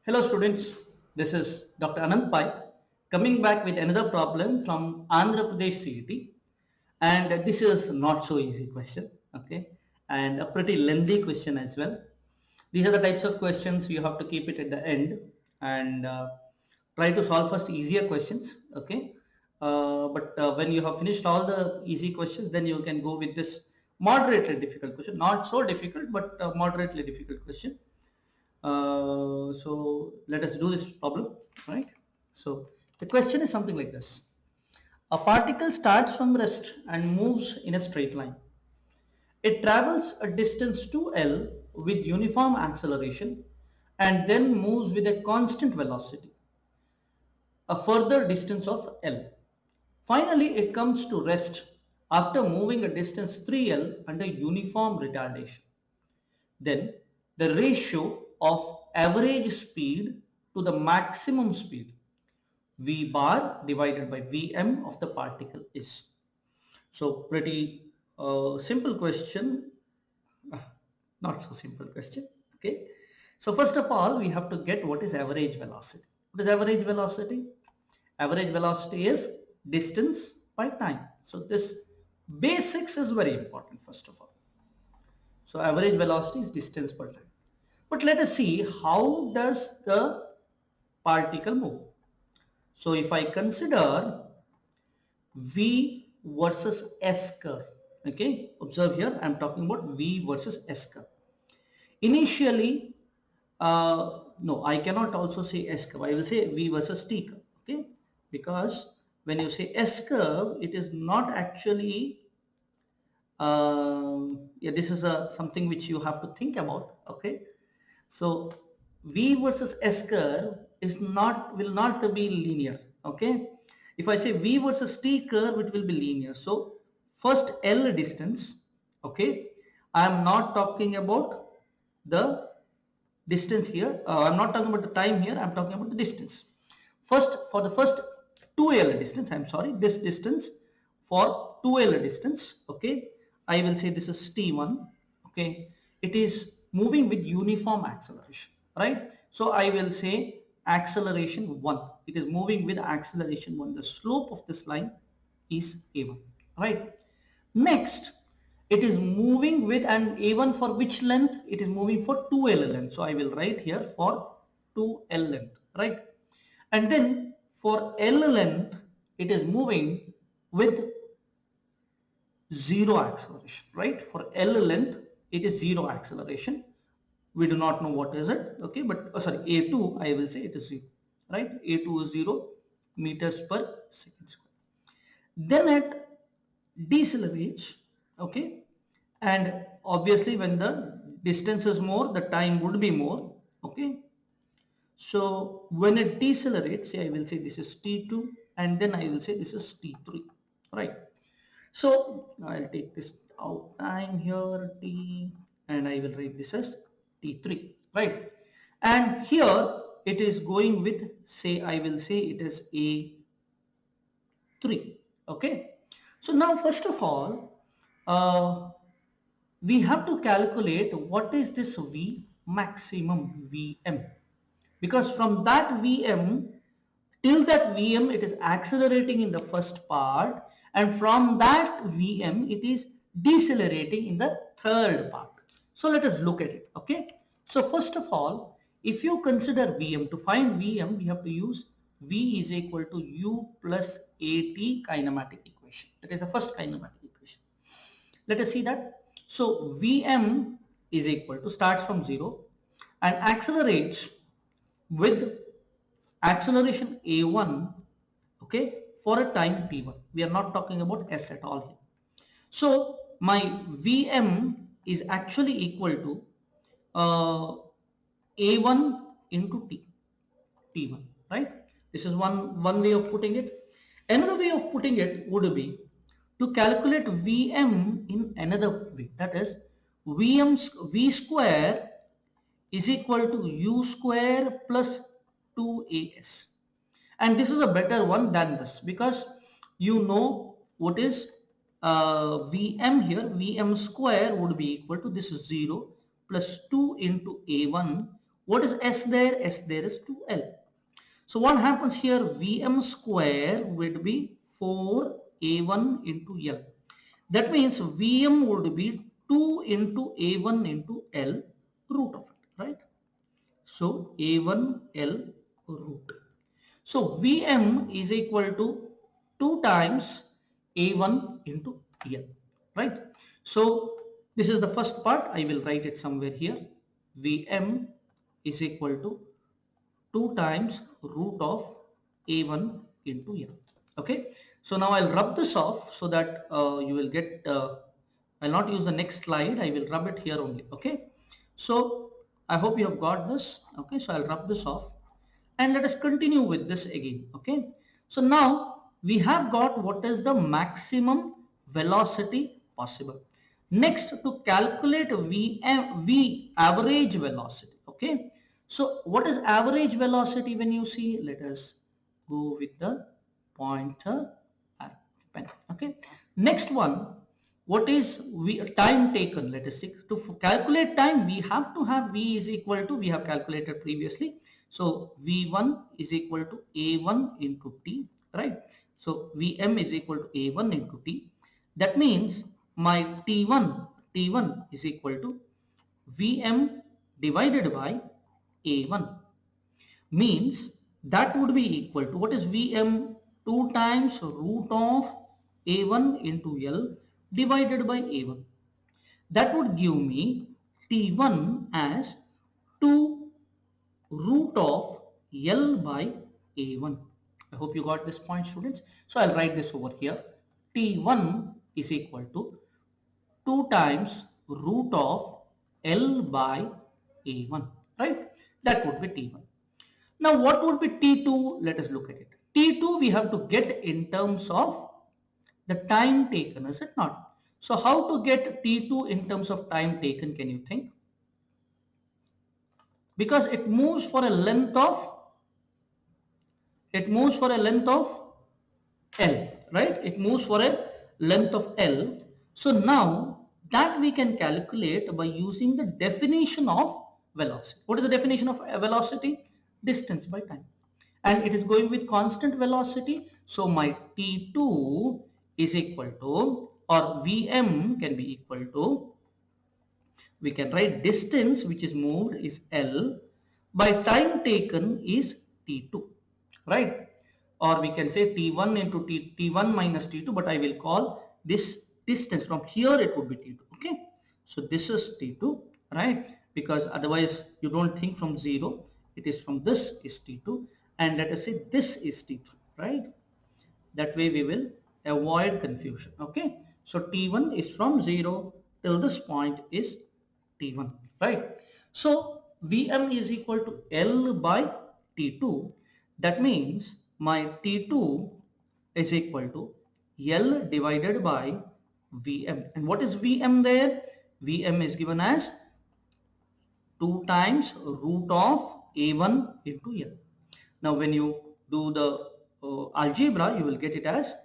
Hello students, this is Dr. Anand Pai coming back with another problem from Andhra Pradesh CET, and this is not so easy question, okay, and a pretty lengthy question as well. These are the types of questions you have to keep it at the end and try to solve first easier questions, okay. But when you have finished all the easy questions, then you can go with this moderately difficult question, not so difficult but moderately difficult question. So let us do this problem, right? So the question is something like this. A particle starts from rest and moves in a straight line. It travels a distance 2L with uniform acceleration and then moves with a constant velocity, a further distance of L. Finally, it comes to rest after moving a distance 3L under uniform retardation. Then the ratio of average speed to the maximum speed V bar divided by Vm of the particle is. So pretty simple question, not so simple question. Okay. So first of all, we have to get what is average velocity. What is average velocity? Average velocity is distance by time. So this basics is very important first of all. So average velocity is distance per time. But let us see how does the particle move. So if I consider V versus S curve, okay, observe here I am talking about V versus S curve. Initially, no, I cannot also say S curve. I will say V versus T curve, okay, because when you say S curve, it is not actually yeah, this is something which you have to think about, okay. So V versus S curve will not be linear, okay. If I say V versus T curve, it will be linear. So first L distance, okay, I am not talking about the distance here. I'm not talking about the time here. I'm talking about the distance. First, for the first 2L distance, I'm sorry, this distance for 2L distance, okay, I will say this is T1, okay, it is moving with uniform acceleration, right? So I will say acceleration 1, it is moving with acceleration 1, the slope of this line is A1, right? Next, it is moving with an A1 for which length? It is moving for 2L length. So I will write here for 2L length, right? And then for L length, it is moving with zero acceleration, right? For L length, it is zero acceleration. We do not know what is it, okay? But sorry, A2, I will say it is 0, right? A2 is 0 meters per second square. Then it decelerates, okay, and obviously when the distance is more, the time would be more, okay. So when it decelerates, say I will say this is T2 and then I will say this is T3, right? So I'll take this out time here T and I will write this as T3, right? And here it is going with, say I will say it is A3, okay. So now first of all, we have to calculate what is this V maximum Vm, because from that Vm till that Vm it is accelerating in the first part, and from that Vm it is decelerating in the third part. So let us look at it, okay. So first of all, if you consider Vm, to find Vm we have to use V is equal to U plus At kinematic equation. That is the first kinematic equation. Let us see that. So Vm is equal to, starts from 0 and accelerates with acceleration A1, okay, for a time T1. We are not talking about S at all here. So my Vm is actually equal to A1 into T1, right? This is one way of putting it. Another way of putting it would be to calculate Vm in another way. That is, V square is equal to U square plus 2As. And this is a better one than this, because you know what is Vm here. Vm square would be equal to, this is 0 plus 2 into A1 What is S there? S there is 2L. So what happens here? Vm square would be 4A1 into L. That means Vm would be 2 into A1 into L root of it, right? So A1 L root. So Vm is equal to 2 times A1 into L, right? So this is the first part. I will write it somewhere here. Vm is equal to 2 times root of A1 into L. Okay. So now I'll rub this off so that you will get, I'll not use the next slide. I will rub it here only. Okay. So I hope you have got this. Okay. So I'll rub this off and let us continue with this again. Okay. So now we have got what is the maximum velocity possible. Next, to calculate V average velocity. Okay. So what is average velocity when you see? Let us go with the pointer pen. Okay. Next one, what is time taken? Let us see. To calculate time, we have to have V is equal to, we have calculated previously. So V1 is equal to A1 into T, right? So Vm is equal to A1 into T. That means my T1 is equal to Vm divided by A1, means that would be equal to, what is Vm? 2 times root of A1 into L divided by A1. That would give me T1 as 2 root of L by A1. I hope you got this point, students. So I'll write this over here. T1 is equal to 2 times root of L by A1, right? That would be T1. Now what would be T2? Let us look at it. T2 we have to get in terms of the time taken, is it not? So how to get T2 in terms of time taken, can you think? Because it moves for a length of L, right? It moves for a length of L. So now that we can calculate by using the definition of velocity. What is the definition of velocity? Distance by time. And it is going with constant velocity. So my T2 is equal to, or Vm can be equal to, we can write distance which is moved is L by time taken is T2, right? Or we can say T1 into T1 minus T2, but I will call this distance from here, it would be T2. Okay. So this is T2, right? Because otherwise you don't think from 0. It is from this is T2, and let us say this is T3, right? That way we will avoid confusion. Okay. So T1 is from 0 till this point is T1, right? So Vm is equal to L by T2. That means my T2 is equal to L divided by Vm. And what is Vm there? Vm is given as 2 times root of A1 into L. Now when you do the algebra, you will get it as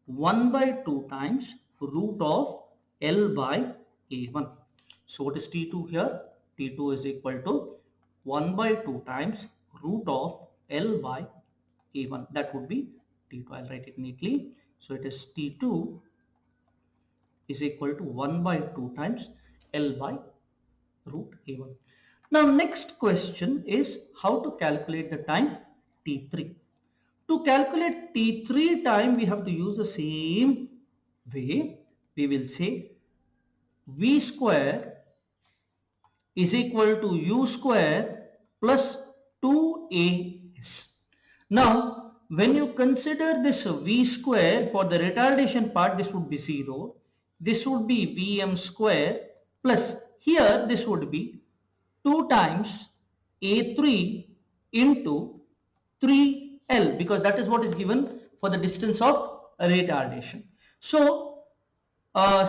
1 by 2 times root of L by A1. So what is T2 here? T2 is equal to 1 by 2 times root of L by A1. That would be T2. I'll write it neatly. So it is T2 is equal to 1 by 2 times L by root A1. Now next question is how to calculate the time T3. To calculate T3 time, we have to use the same way. We will say V square is equal to U square plus 2AS. Now, when you consider this V square for the retardation part, this would be 0. This would be Vm square plus here this would be 2 times A3 into 3L, because that is what is given for the distance of retardation. So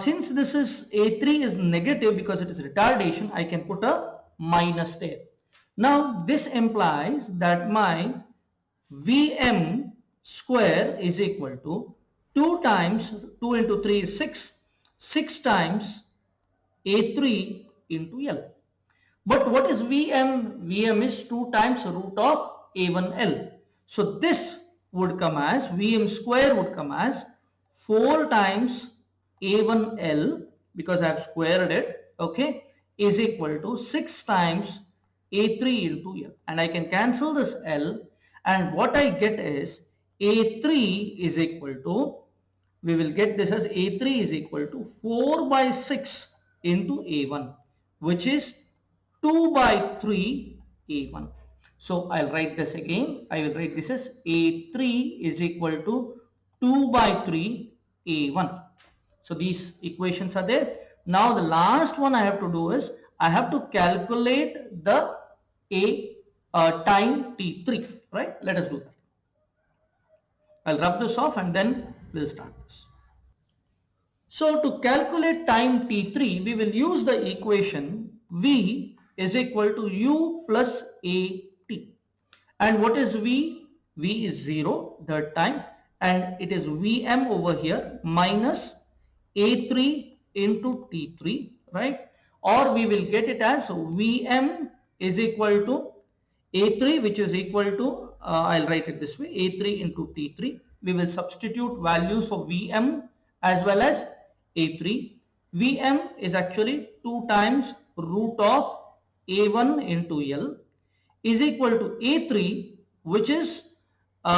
since this is A3 is negative because it is retardation, I can put a minus there. Now this implies that my Vm square is equal to 2 times 2 into 3 is 6 times A3 into L. But what is Vm? Vm is 2 times root of A1L. So this would come as, Vm square would come as 4 times A1L, because I have squared it, okay, is equal to 6 times A3 into L. And I can cancel this L, and what I get is A3 is equal to, we will get this as A3 is equal to 4 by 6 into A1, which is 2 by 3 A1. So I'll write this again. I will write this as A3 is equal to 2 by 3 A1. So these equations are there. Now the last one I have to do is I have to calculate the time T3, right? Let us do that. I'll rub this off and then we'll start this. So to calculate time T3, we will use the equation V is equal to U plus AT. And what is V? V is 0, that time, and it is Vm over here minus A3 into T3, right? Or we will get it as Vm is equal to A3, which is equal to, I'll write it this way, A3 into T3. We will substitute values for Vm as well as A3. Vm is actually 2 times root of A1 into L is equal to A3, which is 2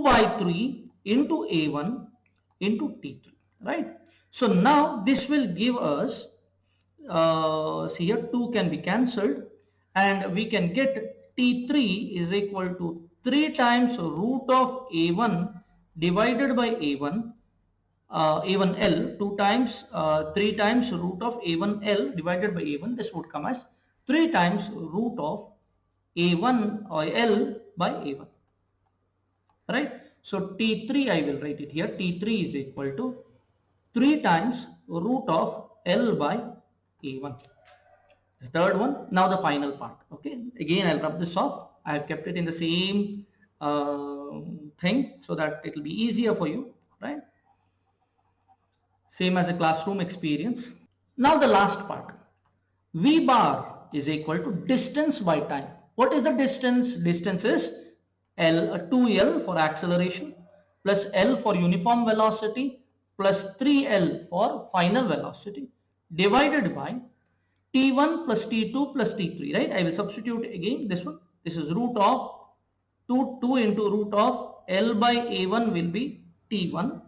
by 3 into A1 into T3, right? So now this will give us, see here 2 can be cancelled, and we can get T3 is equal to 3 times root of A1 divided by A1, A1L, 2 times, 3 times root of A1L divided by A1. This would come as 3 times root of A1 or L by A1, right? So T3, I will write it here, T3 is equal to 3 times root of L by A1. The third one. Now the final part, okay? Again, I'll rub this off. I have kept it in the same thing so that it will be easier for you, right? Same as a classroom experience. Now the last part. V bar is equal to distance by time. What is the distance? Distance is L, 2L for acceleration plus L for uniform velocity plus 3L for final velocity divided by T1 plus T2 plus T3, right? I will substitute again this one. This is root of 2 into root of L by A1 will be T1.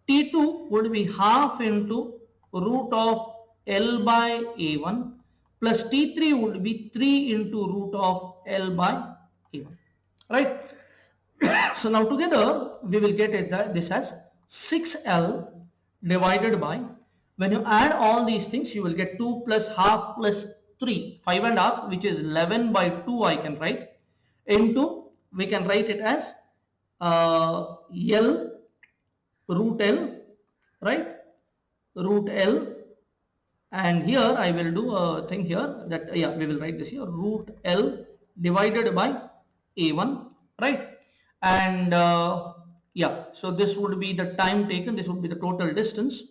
T2 would be half into root of L by A1 plus T3 would be 3 into root of L by A1, right? So now together we will get this as 6L divided by, when you add all these things you will get 2 plus half plus 3, 5 and half, which is 11 by 2 I can write, into, we can write it as L root L, right? Root L, and here I will do a thing here that, yeah, we will write this here, root L divided by A1, right? And yeah, so this would be the time taken, this would be the total distance.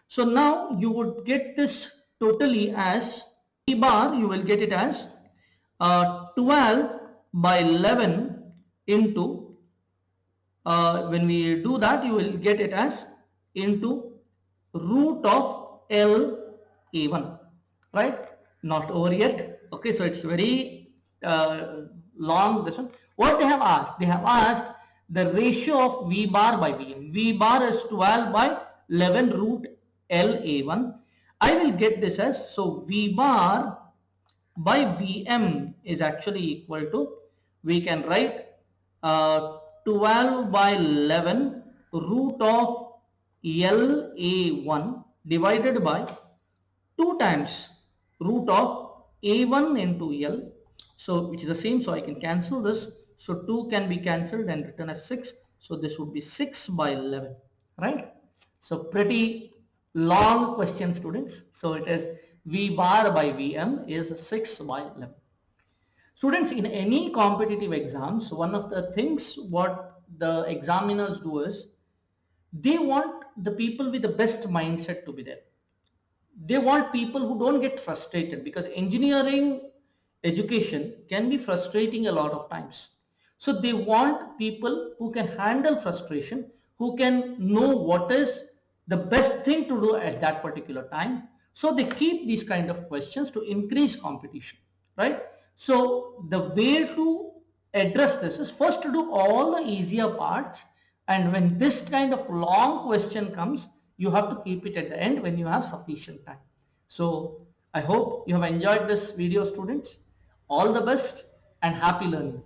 So now you would get this totally as V bar, you will get it as 12 by 11 into, when we do that you will get it as into root of L A1, right? Not over yet, okay? So it's very long, this one. What they have asked? They have asked the ratio of V bar by Vm. V bar is 12 by 11 root L A1. I will get this as, so V bar by Vm is actually equal to, we can write 12 by 11 root of LA1 divided by 2 times root of A1 into L, so which is the same, so I can cancel this. So 2 can be cancelled and written as 6. So this would be 6 by 11, right? So pretty long question, students. So it is V bar by Vm is 6 by 11. Students, in any competitive exams, one of the things what the examiners do is, they want the people with the best mindset to be there. they want people who don't get frustrated, because engineering education can be frustrating a lot of times. So they want people who can handle frustration, who can know what is the best thing to do at that particular time. So they keep these kind of questions to increase competition, right? So the way to address this is first to do all the easier parts, and when this kind of long question comes, you have to keep it at the end when you have sufficient time. So I hope you have enjoyed this video, students. All the best and happy learning.